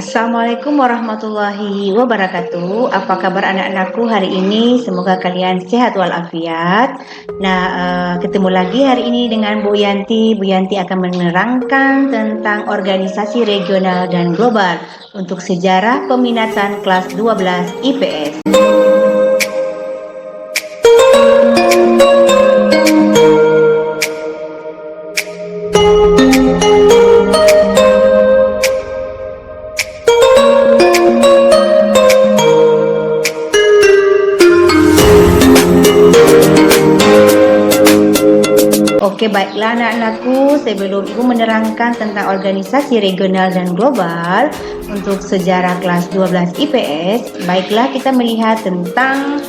Assalamualaikum warahmatullahi wabarakatuh. Apa kabar anak-anakku hari ini? Semoga kalian sehat walafiat. Ketemu lagi hari ini dengan Bu Yanti. Bu Yanti akan menerangkan tentang organisasi regional dan global untuk sejarah peminatan kelas 12 IPS. Oke, baiklah anak-anakku, sebelum Ibu menerangkan tentang organisasi regional dan global untuk sejarah kelas 12 IPS, baiklah kita melihat tentang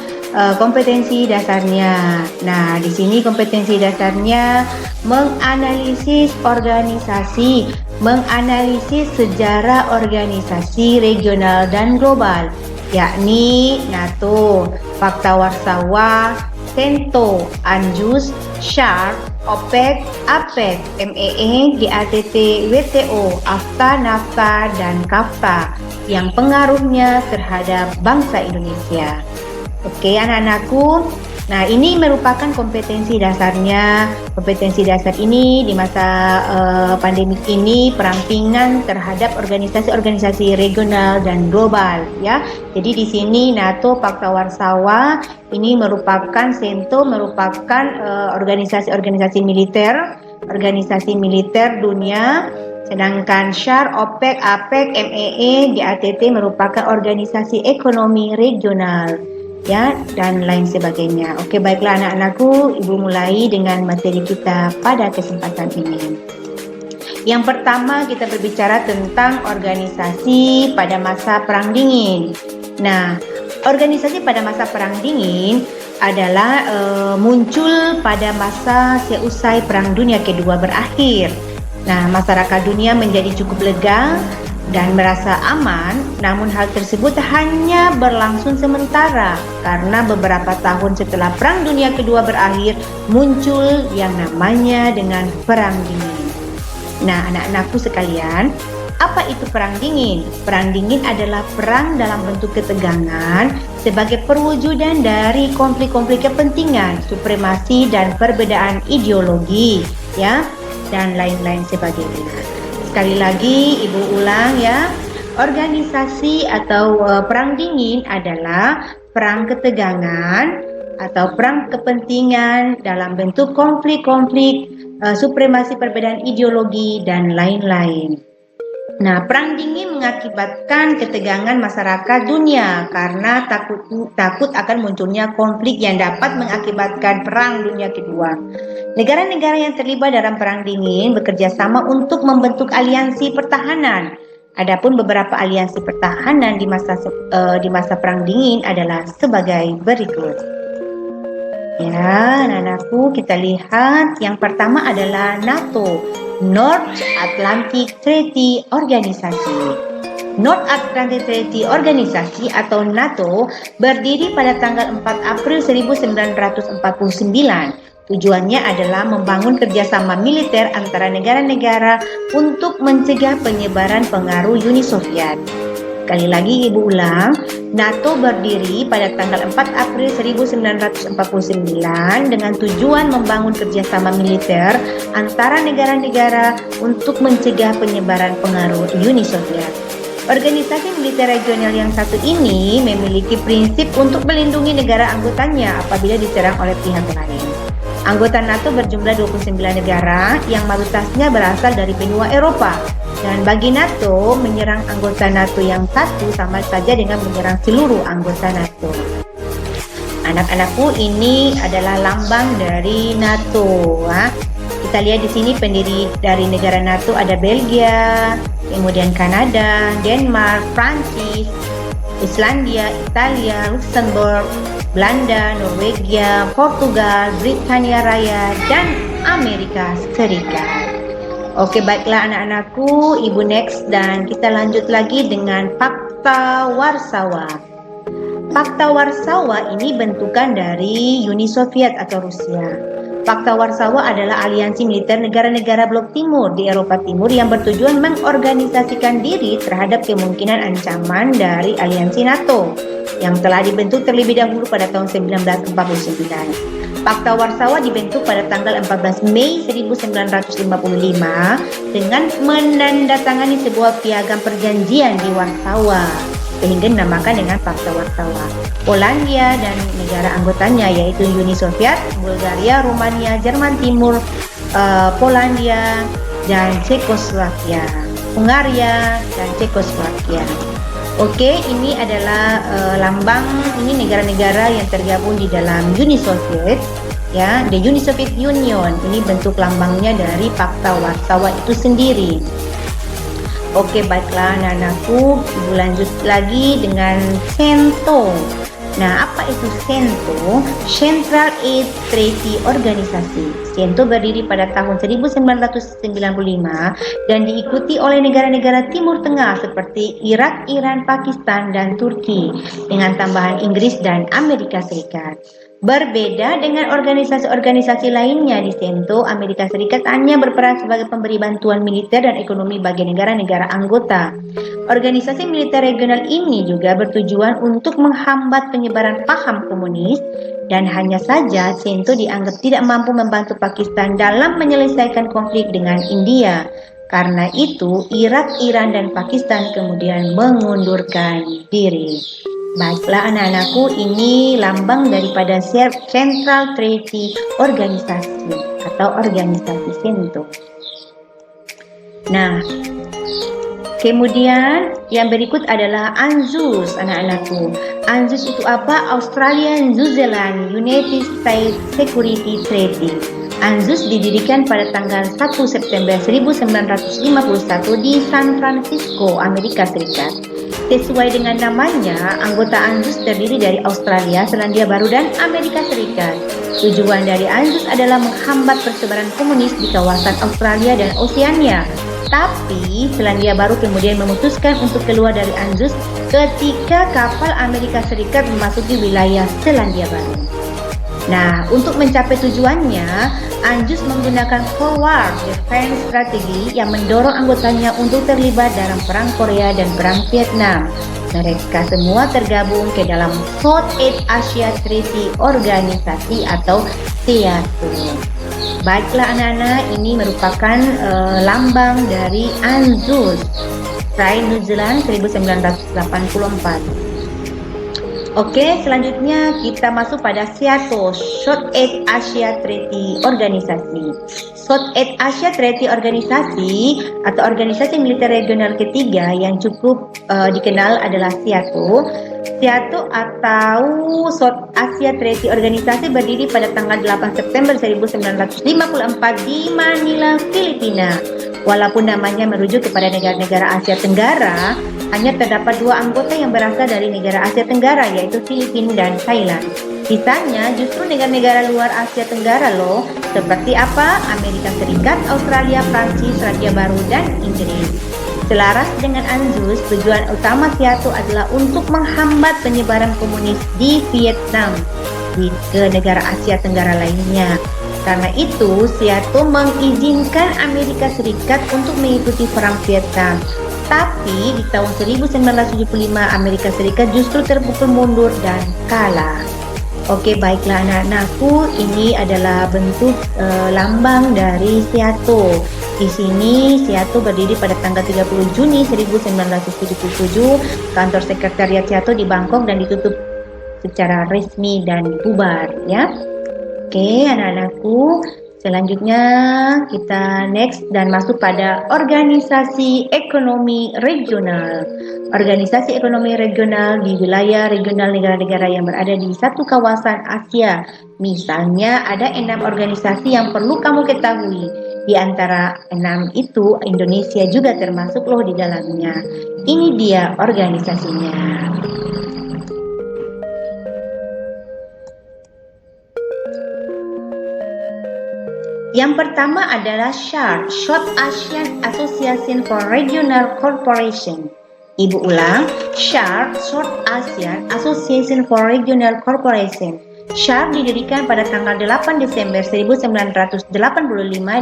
kompetensi dasarnya. Nah, di sini kompetensi dasarnya menganalisis organisasi, menganalisis sejarah organisasi regional dan global, yakni NATO, Fakta Warsawa, CENTO, ANJUS, SHARP, OPEC, APEC, MEE, GATT, WTO, AFTA, NAFTA, dan KAFTA yang pengaruhnya terhadap bangsa Indonesia. Oke anak-anakku, nah ini merupakan kompetensi dasarnya. Kompetensi dasar ini di masa pandemik ini perampingan terhadap organisasi-organisasi regional dan global ya. Jadi di sini NATO, Fakta Warsawa ini merupakan CENTO merupakan organisasi-organisasi militer dunia, sedangkan SHARP, OPEC, APEC, MEE, GATT merupakan organisasi ekonomi regional ya, dan lain sebagainya. Oke, baiklah anak-anakku, Ibu mulai dengan materi kita pada kesempatan ini. Yang pertama kita berbicara tentang organisasi pada masa Perang Dingin. Nah, organisasi pada masa Perang Dingin adalah muncul pada masa seusai Perang Dunia Kedua berakhir. Nah, masyarakat dunia menjadi cukup lega dan merasa aman, namun hal tersebut hanya berlangsung sementara karena beberapa tahun setelah Perang Dunia Kedua berakhir muncul yang namanya dengan Perang Dingin. Nah, anak-anakku sekalian, apa itu Perang Dingin? Perang Dingin adalah perang dalam bentuk ketegangan sebagai perwujudan dari konflik-konflik kepentingan, supremasi dan perbedaan ideologi, ya, dan lain-lain sebagainya. Sekali lagi Ibu ulang ya, organisasi atau perang dingin adalah perang ketegangan atau perang kepentingan dalam bentuk konflik-konflik, supremasi perbedaan ideologi dan lain-lain. Nah, perang dingin mengakibatkan ketegangan masyarakat dunia karena takut akan munculnya konflik yang dapat mengakibatkan Perang Dunia Kedua. Negara-negara yang terlibat dalam perang dingin bekerja sama untuk membentuk aliansi pertahanan. Adapun beberapa aliansi pertahanan di masa perang dingin adalah sebagai berikut. Ya, anak-anakku, kita lihat yang pertama adalah NATO, North Atlantic Treaty Organization. North Atlantic Treaty Organization atau NATO berdiri pada tanggal 4 April 1949. Tujuannya adalah membangun kerjasama militer antara negara-negara untuk mencegah penyebaran pengaruh Uni Soviet. Sekali lagi Ibu ulang, NATO berdiri pada tanggal 4 April 1949 dengan tujuan membangun kerjasama militer antara negara-negara untuk mencegah penyebaran pengaruh Uni Soviet. Organisasi militer regional yang satu ini memiliki prinsip untuk melindungi negara anggotanya apabila diserang oleh pihak lain. Anggota NATO berjumlah 29 negara yang mayoritasnya berasal dari benua Eropa. Dan bagi NATO, menyerang anggota NATO yang satu sama saja dengan menyerang seluruh anggota NATO. Anak-anakku, ini adalah lambang dari NATO. Kita lihat di sini pendiri dari negara NATO ada Belgia, kemudian Kanada, Denmark, Prancis, Islandia, Italia, Luxembourg, Belanda, Norwegia, Portugal, Britania Raya, dan Amerika Serikat. Oke, baiklah anak-anakku, Ibu next dan kita lanjut lagi dengan Fakta Warsawa. Fakta Warsawa ini bentukan dari Uni Soviet atau Rusia. Pakta Warsawa adalah aliansi militer negara-negara blok timur di Eropa Timur yang bertujuan mengorganisasikan diri terhadap kemungkinan ancaman dari aliansi NATO yang telah dibentuk terlebih dahulu pada tahun 1949. Pakta Warsawa dibentuk pada tanggal 14 Mei 1955 dengan menandatangani sebuah piagam perjanjian di Warsawa sehingga dinamakan dengan Pakta Warsawa. Polandia dan negara anggotanya yaitu Uni Soviet, Bulgaria, Rumania, Jerman Timur, Polandia dan Cekoslovakia, Hungaria dan Cekoslovakia. Oke, ini adalah lambang ini negara-negara yang tergabung di dalam Uni Soviet, ya, the Uni Soviet Union. Ini bentuk lambangnya dari Pakta Warsawa itu sendiri. Oke, baiklah anak-anakku, ibu lanjut lagi dengan CENTO. Nah, apa itu CENTO? Central Aid Treaty Organisasi. CENTO berdiri pada tahun 1995 dan diikuti oleh negara-negara Timur Tengah seperti Irak, Iran, Pakistan, dan Turki dengan tambahan Inggris dan Amerika Serikat. Berbeda dengan organisasi-organisasi lainnya di CENTO, Amerika Serikat hanya berperan sebagai pemberi bantuan militer dan ekonomi bagi negara-negara anggota. Organisasi militer regional ini juga bertujuan untuk menghambat penyebaran paham komunis dan hanya saja CENTO dianggap tidak mampu membantu Pakistan dalam menyelesaikan konflik dengan India. Karena itu, Irak, Iran, dan Pakistan kemudian mengundurkan diri. Baiklah anak-anakku, ini lambang daripada Central Treaty Organisasi atau organisasi CENTO. Nah, kemudian yang berikut adalah ANZUS anak-anakku. ANZUS itu apa? Australian New Zealand United States Security Treaty. ANZUS didirikan pada tanggal 1 September 1951 di San Francisco, Amerika Serikat. Sesuai dengan namanya, anggota ANZUS terdiri dari Australia, Selandia Baru, dan Amerika Serikat. Tujuan dari ANZUS adalah menghambat persebaran komunis di kawasan Australia dan Oseania. Tapi Selandia Baru kemudian memutuskan untuk keluar dari ANZUS ketika kapal Amerika Serikat memasuki wilayah Selandia Baru. Nah, untuk mencapai tujuannya, ANZUS menggunakan Forward Defense Strategy yang mendorong anggotanya untuk terlibat dalam Perang Korea dan Perang Vietnam. Mereka semua tergabung ke dalam Southeast Asia Treaty Organisasi atau SEATO. Baiklah anak-anak, ini merupakan lambang dari ANZUS, Australia New Zealand 1984. Oke, selanjutnya kita masuk pada SEATO, Southeast Asia Treaty Organisasi. Southeast Asia Treaty Organisasi atau organisasi militer regional ketiga yang cukup dikenal adalah SEATO. SEATO atau South Asia Treaty Organisasi berdiri pada tanggal 8 September 1954 di Manila, Filipina. Walaupun namanya merujuk kepada negara-negara Asia Tenggara, hanya terdapat dua anggota yang berasal dari negara Asia Tenggara, yaitu Filipina dan Thailand. Sisanya justru negara-negara luar Asia Tenggara loh, seperti apa? Amerika Serikat, Australia, Prancis, Selandia Baru, dan Inggris. Selaras dengan ANZUS, tujuan utama SEATO adalah untuk menghambat penyebaran komunis di Vietnam ke negara Asia Tenggara lainnya. Karena itu, SEATO mengizinkan Amerika Serikat untuk mengikuti Perang Vietnam. Tapi di tahun 1975 Amerika Serikat justru terpukul mundur dan kalah. Oke, baiklah anak-anakku, ini adalah bentuk lambang dari SEATO. Di sini SEATO berdiri pada tanggal 30 Juni 1977. Kantor sekretariat SEATO di Bangkok dan ditutup secara resmi dan bubar, ya. Oke, anak-anakku, selanjutnya kita next dan masuk pada organisasi ekonomi regional. Organisasi ekonomi regional di wilayah regional negara-negara yang berada di satu kawasan Asia. Misalnya ada 6 organisasi yang perlu kamu ketahui. Di antara 6 itu Indonesia juga termasuk loh di dalamnya. Ini dia organisasinya. Yang pertama adalah SHARC, Short Asian Association for Regional Corporation. Ibu ulang, SHARC, Short Asian Association for Regional Corporation. SHARC didirikan pada tanggal 8 Desember 1985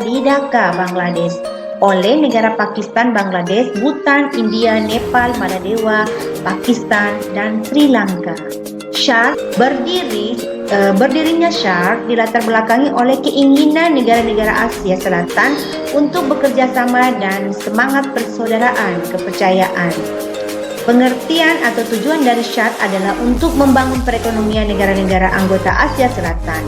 di Dhaka, Bangladesh oleh negara Pakistan, Bangladesh, Bhutan, India, Nepal, Maladewa, Pakistan, dan Sri Lanka. SHARC berdirinya SHARC dilatar belakangi oleh keinginan negara-negara Asia Selatan untuk bekerja sama dan semangat persaudaraan kepercayaan. Pengertian atau tujuan dari SHARC adalah untuk membangun perekonomian negara-negara anggota Asia Selatan.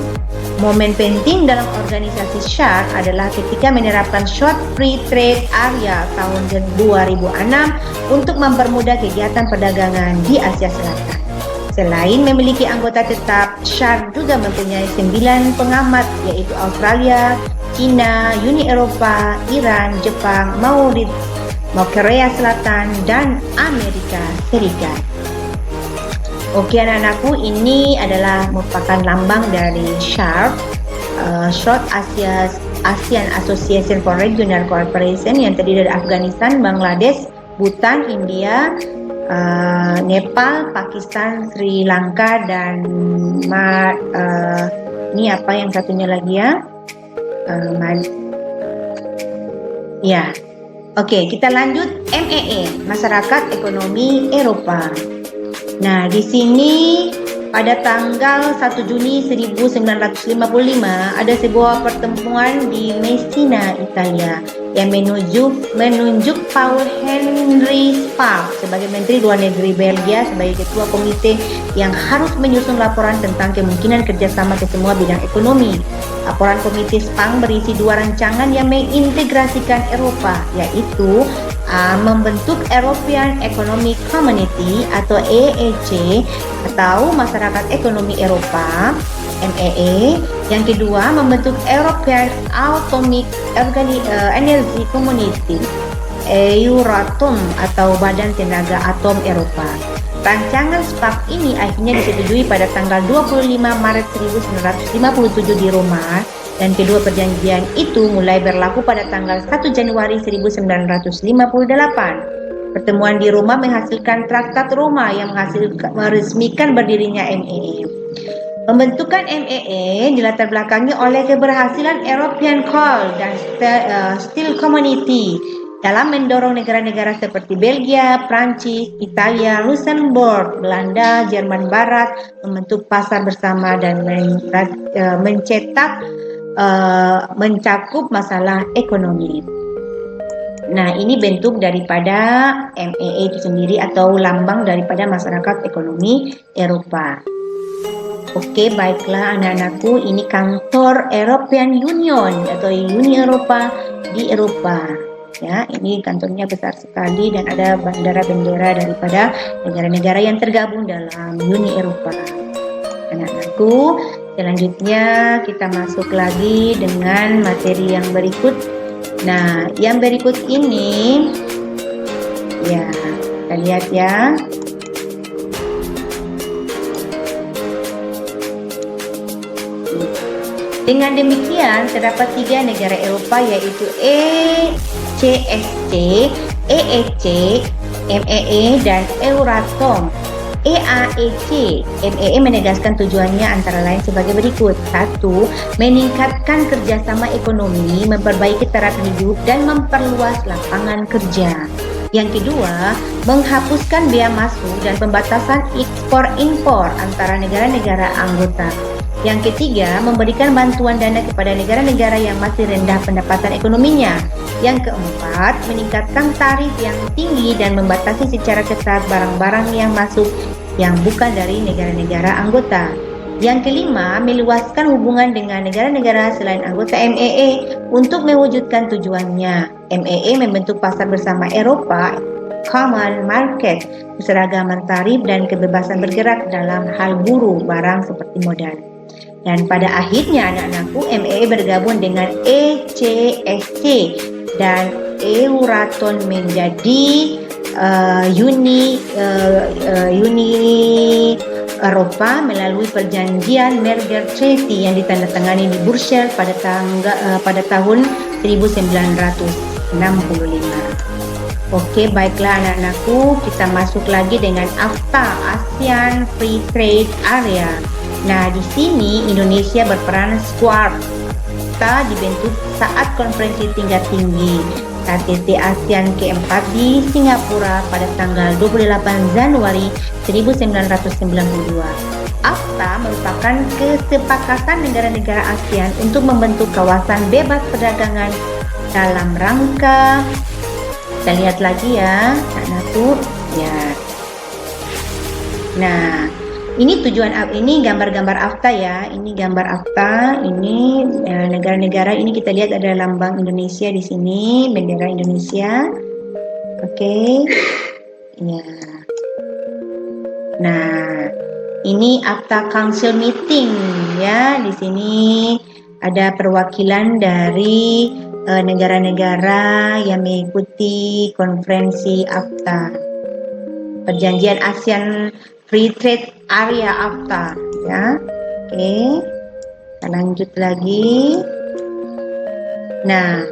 Momen penting dalam organisasi SHARC adalah ketika menerapkan Short Free Trade Area tahun 2006 untuk mempermudah kegiatan perdagangan di Asia Selatan. Selain memiliki anggota tetap, SHARC juga mempunyai 9 pengamat yaitu Australia, China, Uni Eropa, Iran, Jepang, Korea Selatan, dan Amerika Serikat. Oke anak-anakku, ini adalah merupakan lambang dari SHARC, Short ASEAN Association for Regional Cooperation, yang terdiri dari Afghanistan, Bangladesh, Bhutan, India, Nepal, Pakistan, Sri Lanka, dan ini apa yang satunya lagi ya? Oke, kita lanjut MEE, Masyarakat Ekonomi Eropa. Nah, di sini pada tanggal 1 Juni 1955 ada sebuah pertemuan di Messina, Italia yang menunjuk Paul Henry Spaak sebagai Menteri Luar Negeri Belgia sebagai Ketua Komite yang harus menyusun laporan tentang kemungkinan kerjasama ke semua bidang ekonomi. Laporan Komite Spaak berisi 2 rancangan yang mengintegrasikan Eropa, yaitu membentuk European Economic Community atau EEC atau Masyarakat Ekonomi Eropa MEE. Yang kedua, membentuk European Atomic Energy Community Euratom atau Badan Tenaga Atom Eropa. Rancangan SPAC ini akhirnya disetujui pada tanggal 25 Maret 1957 di Roma, dan kedua perjanjian itu mulai berlaku pada tanggal 1 Januari 1958. Pertemuan di Roma menghasilkan Traktat Roma yang meresmikan berdirinya MEE. Pembentukan MEE dilatar belakangi oleh keberhasilan European Coal dan Steel Community dalam mendorong negara-negara seperti Belgia, Prancis, Italia, Luxembourg, Belanda, Jerman Barat membentuk pasar bersama dan mencakup masalah ekonomi. Nah, ini bentuk daripada MEE itu sendiri atau lambang daripada Masyarakat Ekonomi Eropa. Oke, baiklah anak-anakku, ini kantor European Union atau Uni Eropa di Eropa. Ya, ini kantornya besar sekali dan ada bendera-bendera daripada negara-negara yang tergabung dalam Uni Eropa. Anak-anakku, selanjutnya kita masuk lagi dengan materi yang berikut. Nah, yang berikut ini ya, kita lihat ya. Dengan demikian, terdapat 3 negara Eropa yaitu ECSC, EEC, MEE, dan Euratom. EAEC, MEE menegaskan tujuannya antara lain sebagai berikut. 1. Meningkatkan kerjasama ekonomi, memperbaiki taraf hidup, dan memperluas lapangan kerja. Yang kedua, menghapuskan bea masuk dan pembatasan ekspor-impor antara negara-negara anggota. Yang ketiga, memberikan bantuan dana kepada negara-negara yang masih rendah pendapatan ekonominya. Yang keempat, meningkatkan tarif yang tinggi dan membatasi secara ketat barang-barang yang masuk yang bukan dari negara-negara anggota. Yang kelima, meluaskan hubungan dengan negara-negara selain anggota MEE untuk mewujudkan tujuannya. MEE membentuk pasar bersama Eropa, Common Market, keseragaman tarif dan kebebasan bergerak dalam hal buruh barang seperti modal. Dan pada akhirnya anak-anakku, MEE bergabung dengan ECSC dan Euratom menjadi Uni Eropa melalui perjanjian Merger Treaty yang ditandatangani di Brussels pada tahun 1965. Oke, baiklah anak-anakku, kita masuk lagi dengan AFTA, ASEAN Free Trade Area. Nah, di sini Indonesia berperan Squarta dibentuk saat konferensi tingkat tinggi KTT ASEAN ke-4 di Singapura pada tanggal 28 Januari 1992. AFTA merupakan kesepakatan negara-negara ASEAN untuk membentuk kawasan bebas perdagangan dalam rangka, kita lihat lagi ya, Nakku, ya. Nah, ini tujuan ini gambar-gambar AFTA ya. Ini gambar AFTA. Ini negara-negara ini kita lihat ada lambang Indonesia di sini, bendera Indonesia. Oke. Ya. Nah, ini AFTA Council meeting ya. Di sini ada perwakilan dari negara-negara yang mengikuti konferensi AFTA. Perjanjian ASEAN Free Trade Area AFTA ya. Oke. Kita lanjut lagi. Nah,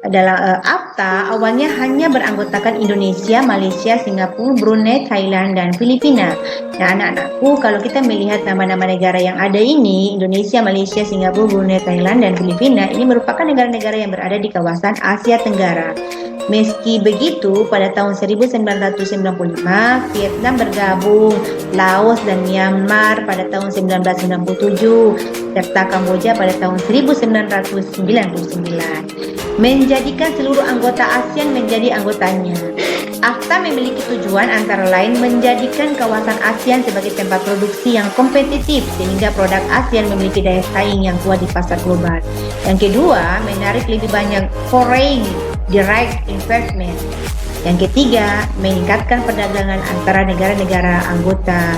dalam AFTA awalnya hanya beranggotakan Indonesia, Malaysia, Singapura, Brunei, Thailand, dan Filipina. Nah, anak-anakku, kalau kita melihat nama-nama negara yang ada ini, Indonesia, Malaysia, Singapura, Brunei, Thailand, dan Filipina, ini merupakan negara-negara yang berada di kawasan Asia Tenggara. Meski begitu, pada tahun 1995, Vietnam bergabung, Laos dan Myanmar pada tahun 1997, serta Kamboja pada tahun 1999, menjadikan seluruh anggota ASEAN menjadi anggotanya. AFTA memiliki tujuan antara lain menjadikan kawasan ASEAN sebagai tempat produksi yang kompetitif sehingga produk ASEAN memiliki daya saing yang kuat di pasar global. Yang kedua, menarik lebih banyak foreign direct investment. Yang ketiga, meningkatkan perdagangan antara negara-negara anggota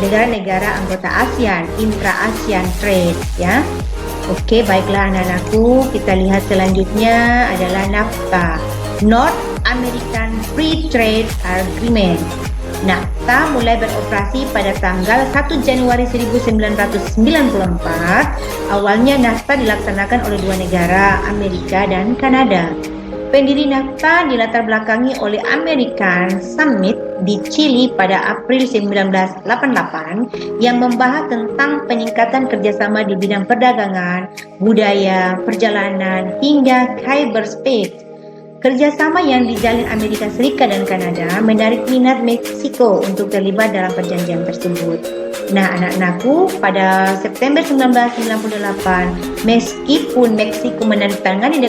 negara-negara anggota ASEAN, intra-ASEAN trade ya. Oke, baiklah anak-anakku, kita lihat selanjutnya adalah NAFTA, North American Free Trade Agreement. NAFTA mulai beroperasi pada tanggal 1 Januari 1994. Awalnya NAFTA dilaksanakan oleh dua negara, Amerika dan Kanada. Pendiri NAFTA dilatar belakangi oleh American Summit di Chili pada April 1988 yang membahas tentang peningkatan kerjasama di bidang perdagangan, budaya, perjalanan, hingga cyberspace. Kerjasama yang dijalin Amerika Serikat dan Kanada menarik minat Meksiko untuk terlibat dalam perjanjian tersebut. Nah, anak-anakku, pada September 1998, meskipun Meksiko menandatangani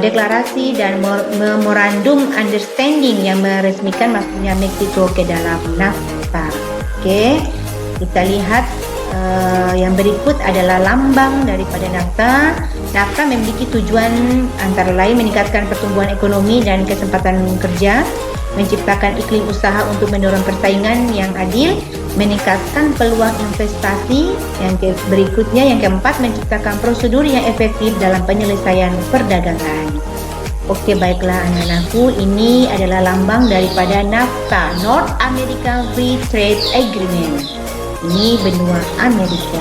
deklarasi dan memorandum understanding yang meresmikan masuknya Meksiko ke dalam NAFTA. Oke, kita lihat yang berikut adalah lambang daripada NAFTA. NAFTA memiliki tujuan antara lain meningkatkan pertumbuhan ekonomi dan kesempatan kerja, menciptakan iklim usaha untuk mendorong persaingan yang adil, meningkatkan peluang investasi. Yang berikutnya, yang keempat, menciptakan prosedur yang efektif dalam penyelesaian perdagangan. Oke, baiklah anak-anakku, ini adalah lambang daripada NAFTA, North American Free Trade Agreement. Ini benua Amerika.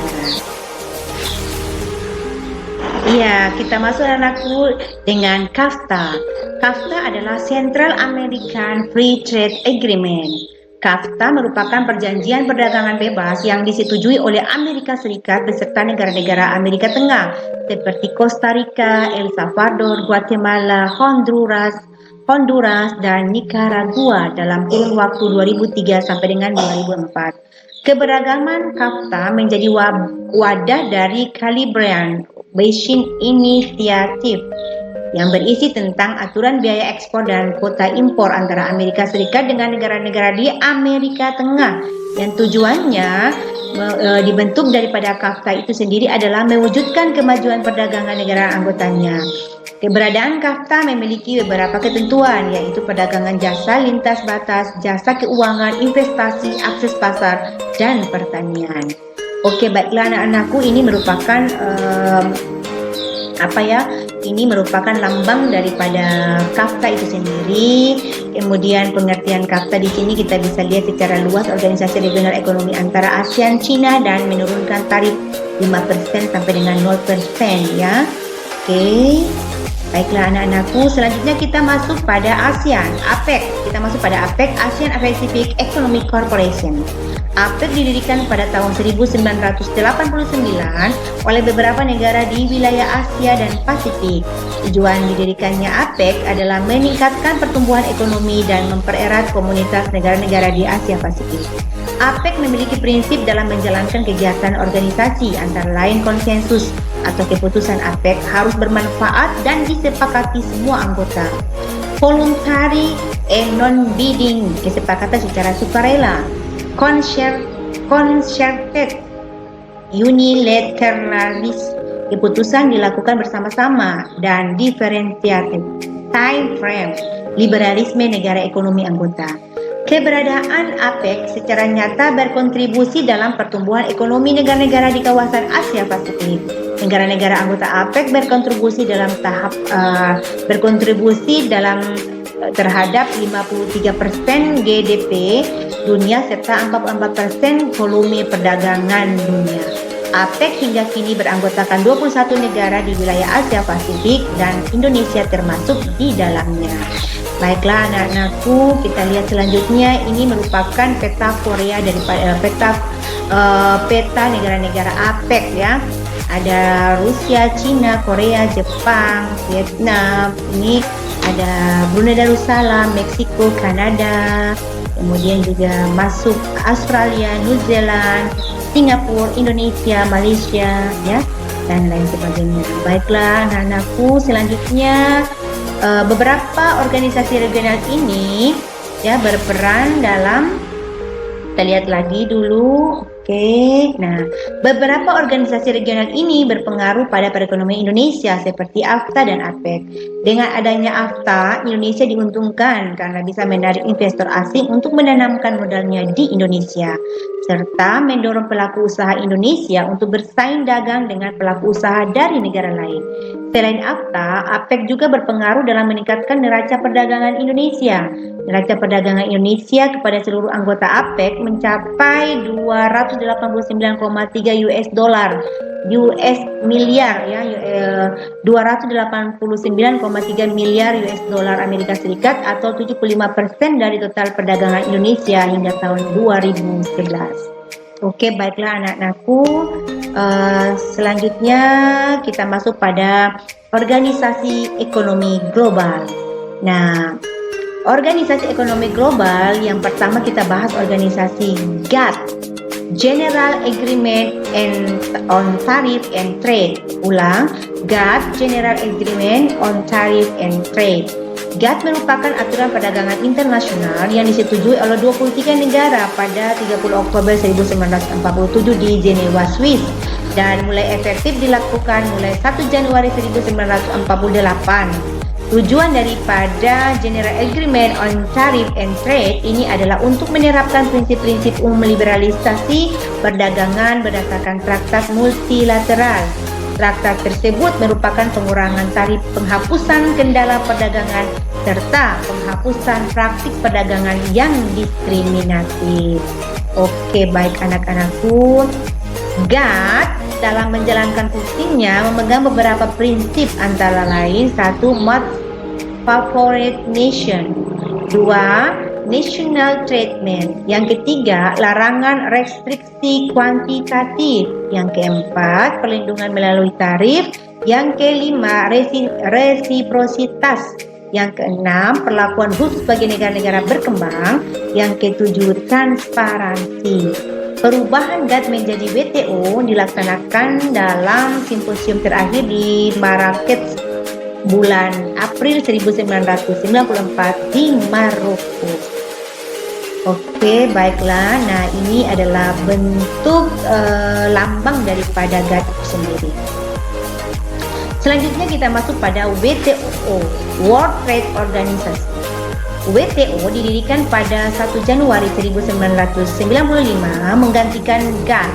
Iya, kita masuk anakku dengan CAFTA. CAFTA adalah Central American Free Trade Agreement. CAFTA merupakan perjanjian perdagangan bebas yang disetujui oleh Amerika Serikat beserta negara-negara Amerika Tengah seperti Costa Rica, El Salvador, Guatemala, Honduras, dan Nicaragua dalam kurun waktu 2003 sampai dengan 2004. Keberagaman CAFTA menjadi wadah dari Caribbean Basin Initiative yang berisi tentang aturan biaya ekspor dan kuota impor antara Amerika Serikat dengan negara-negara di Amerika Tengah, yang tujuannya dibentuk daripada CAFTA itu sendiri adalah mewujudkan kemajuan perdagangan negara anggotanya. Keberadaan CAFTA memiliki beberapa ketentuan, yaitu perdagangan jasa lintas batas, jasa keuangan, investasi, akses pasar, dan pertanian. Oke, baiklah anak-anakku, ini merupakan ini merupakan lambang daripada CAFTA itu sendiri. Kemudian pengertian CAFTA di sini kita bisa lihat secara luas organisasi regional ekonomi antara ASEAN, China, dan menurunkan tarif 5% sampai dengan 0% ya. Oke. Baiklah anak-anakku, selanjutnya kita masuk pada ASEAN, APEC. Kita masuk pada APEC, ASEAN Pacific Economic Corporation. APEC didirikan pada tahun 1989 oleh beberapa negara di wilayah Asia dan Pasifik. Tujuan didirikannya APEC adalah meningkatkan pertumbuhan ekonomi dan mempererat komunitas negara-negara di Asia Pasifik. APEC memiliki prinsip dalam menjalankan kegiatan organisasi, antara lain konsensus atau keputusan APEC harus bermanfaat dan disepakati semua anggota. Voluntary and non-binding, kesepakatan secara sukarela. Concerted, unilateralist, keputusan dilakukan bersama-sama. Dan differentiated time frame, liberalisme negara ekonomi anggota. Keberadaan APEC secara nyata berkontribusi dalam pertumbuhan ekonomi negara-negara di kawasan Asia Pasifik. Negara-negara anggota APEC berkontribusi terhadap 53% GDP dunia serta 44% volume perdagangan dunia. APEC hingga kini beranggotakan 21 negara di wilayah Asia Pasifik dan Indonesia termasuk di dalamnya. Baiklah anak-anakku, kita lihat selanjutnya. Ini merupakan peta Korea daripada peta negara-negara APEC ya. Ada Rusia, Cina, Korea, Jepang, Vietnam. Ini ada Brunei Darussalam, Meksiko, Kanada. Kemudian juga masuk Australia, New Zealand, Singapura, Indonesia, Malaysia ya, dan lain sebagainya. Baiklah anak-anakku, selanjutnya beberapa organisasi regional ini ya berperan dalam, kita lihat lagi dulu. Nah, beberapa organisasi regional ini berpengaruh pada perekonomian Indonesia seperti AFTA dan APEC. Dengan adanya AFTA, Indonesia diuntungkan karena bisa menarik investor asing untuk menanamkan modalnya di Indonesia, serta mendorong pelaku usaha Indonesia untuk bersaing dagang dengan pelaku usaha dari negara lain. Selain AFTA, APEC juga berpengaruh dalam meningkatkan neraca perdagangan Indonesia. Neraca perdagangan Indonesia kepada seluruh anggota APEC mencapai 289,3 miliar ya, 289,3 miliar US dollar Amerika Serikat atau 75% dari total perdagangan Indonesia hingga tahun 2011. Oke, baiklah anak-anakku. Selanjutnya kita masuk pada organisasi ekonomi global. Nah, organisasi ekonomi global yang pertama kita bahas organisasi GATT, General Agreement on Tariff and Trade. Ulang, GATT, General Agreement on Tariff and Trade. GATT merupakan aturan perdagangan internasional yang disetujui oleh 23 negara pada 30 Oktober 1947 di Jenewa, Swiss, dan mulai efektif dilakukan mulai 1 Januari 1948. Tujuan daripada General Agreement on Tariff and Trade ini adalah untuk menerapkan prinsip-prinsip umum liberalisasi perdagangan berdasarkan traktat multilateral. Traktat tersebut merupakan pengurangan tarif, penghapusan kendala perdagangan, serta penghapusan praktik perdagangan yang diskriminatif. Oke, baik anak-anakku. GATT dalam menjalankan fungsinya memegang beberapa prinsip, antara lain 1. Most Favored Nation, 2. National Treatment, yang ketiga larangan restriksi kuantitatif, yang keempat perlindungan melalui tarif, yang kelima resiprositas, yang keenam perlakuan khusus bagi negara-negara berkembang, yang ketujuh transparansi. Perubahan GATT menjadi WTO dilaksanakan dalam simposium terakhir di Marrakech bulan April 1994 di Maroko. Oke, baiklah. Nah, ini adalah bentuk lambang daripada GATT sendiri. Selanjutnya kita masuk pada WTO, World Trade Organization. WTO didirikan pada 1 Januari 1995 menggantikan GATT.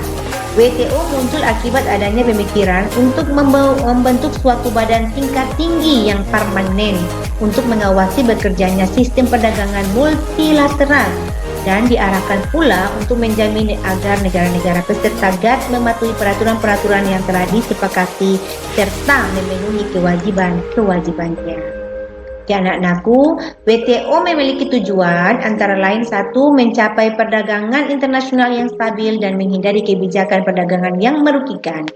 WTO muncul akibat adanya pemikiran untuk membentuk suatu badan tingkat tinggi yang permanen untuk mengawasi bekerjanya sistem perdagangan multilateral. dan diarahkan pula untuk menjamin agar negara-negara peserta GATT mematuhi peraturan-peraturan yang telah disepakati serta memenuhi kewajiban-kewajibannya. Ya, anak-anakku, WTO memiliki tujuan antara lain satu, mencapai perdagangan internasional yang stabil dan menghindari kebijakan perdagangan yang merugikan.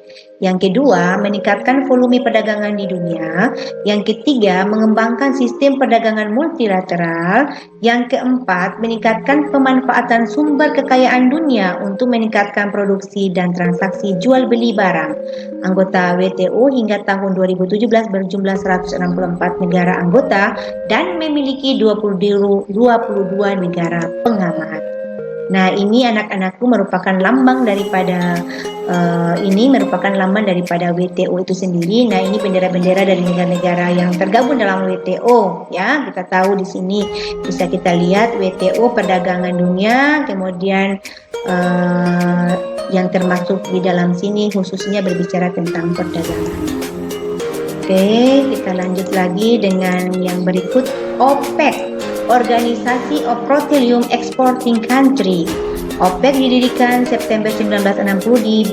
Yang kedua, meningkatkan volume perdagangan di dunia. Yang ketiga, mengembangkan sistem perdagangan multilateral. Yang keempat, meningkatkan pemanfaatan sumber kekayaan dunia untuk meningkatkan produksi dan transaksi jual beli barang. Anggota WTO hingga tahun 2017 berjumlah 164 negara anggota dan memiliki 22 negara pengamat. Nah, ini anak-anakku merupakan lambang daripada WTO itu sendiri. Nah, ini bendera-bendera dari negara-negara yang tergabung dalam WTO, ya. Kita tahu di sini bisa kita lihat WTO perdagangan dunia, kemudian yang termasuk di dalam sini khususnya berbicara tentang perdagangan. Oke, kita lanjut lagi dengan yang berikut. OPEC, Organisasi of Petroleum Exporting Country. OPEC didirikan September 1960 di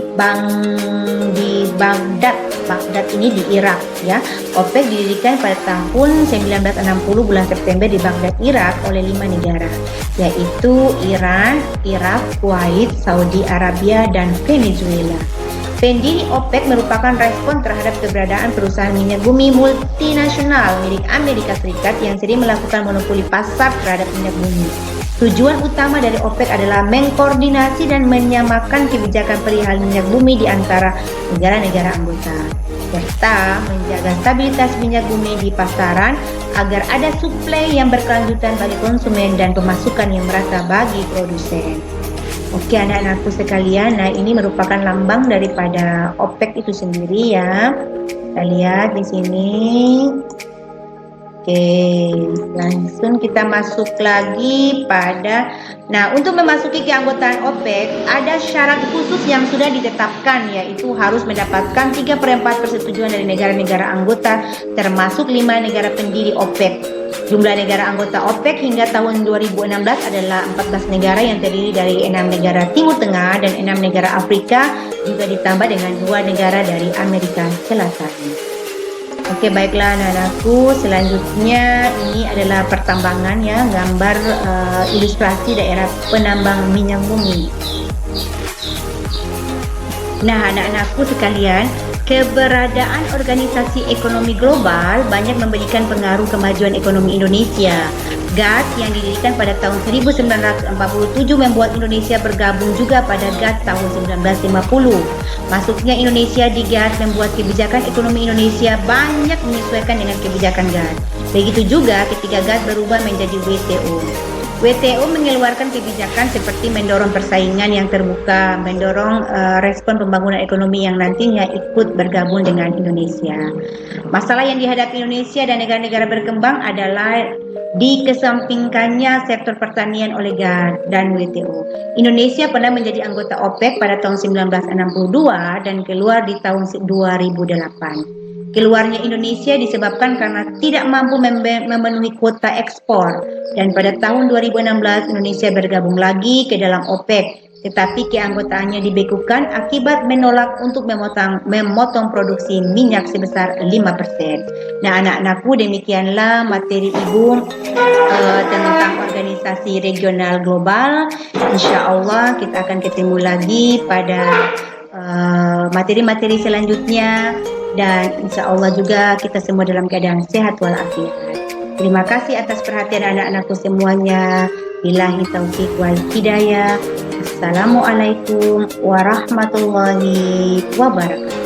Baghdad. Baghdad ini di Irak, ya. OPEC didirikan pada tahun 1960 bulan September di Baghdad, Irak oleh 5 negara, yaitu Iran, Irak, Kuwait, Saudi Arabia, dan Venezuela. Pendiri OPEC merupakan respon terhadap keberadaan perusahaan minyak bumi multinasional milik Amerika Serikat yang sering melakukan monopoli pasar terhadap minyak bumi. Tujuan utama dari OPEC adalah mengkoordinasi dan menyamakan kebijakan perihal minyak bumi di antara negara-negara anggota, serta menjaga stabilitas minyak bumi di pasaran agar ada suplai yang berkelanjutan bagi konsumen dan pemasukan yang merata bagi produsen. Oke, anak-anakku sekalian, nah ini merupakan lambang daripada OPEC itu sendiri, ya. Kita lihat di sini. Oke, langsung kita masuk lagi pada, nah, untuk memasuki keanggotaan OPEC ada syarat khusus yang sudah ditetapkan, yaitu harus mendapatkan 3/4 persetujuan dari negara-negara anggota termasuk 5 negara pendiri OPEC. Jumlah negara anggota OPEC hingga tahun 2016 adalah 14 negara yang terdiri dari 6 negara Timur Tengah dan 6 negara Afrika, juga ditambah dengan 2 negara dari Amerika Selatan. Oke, baiklah anak-anakku, selanjutnya ini adalah pertambangan, ya, gambar ilustrasi daerah penambang minyak bumi. Nah, anak-anakku sekalian, keberadaan Organisasi Ekonomi Global banyak memberikan pengaruh kemajuan ekonomi Indonesia. GATT yang didirikan pada tahun 1947 membuat Indonesia bergabung juga pada GATT tahun 1950. Masuknya Indonesia di GATT membuat kebijakan ekonomi Indonesia banyak menyesuaikan dengan kebijakan GATT. Begitu juga ketika GATT berubah menjadi WTO. WTO mengeluarkan kebijakan seperti mendorong persaingan yang terbuka, mendorong respon pembangunan ekonomi yang nantinya ikut bergabung dengan Indonesia. Masalah yang dihadapi Indonesia dan negara-negara berkembang adalah dikesampingkannya sektor pertanian oleh GATT dan WTO. Indonesia pernah menjadi anggota OPEC pada tahun 1962 dan keluar di tahun 2008. Keluarnya Indonesia disebabkan karena tidak mampu memenuhi kuota ekspor, dan pada tahun 2016 Indonesia bergabung lagi ke dalam OPEC, tetapi keanggotaannya dibekukan akibat menolak untuk memotong produksi minyak sebesar 5%. Nah, anak-anakku, demikianlah materi Ibu tentang organisasi regional global. Insya Allah kita akan ketemu lagi pada materi-materi selanjutnya. Dan insya Allah juga kita semua dalam keadaan sehat walafiat. Terima kasih atas perhatian anak-anakku semuanya. Billahi taufiq wal hidayah. Assalamualaikum warahmatullahi wabarakatuh.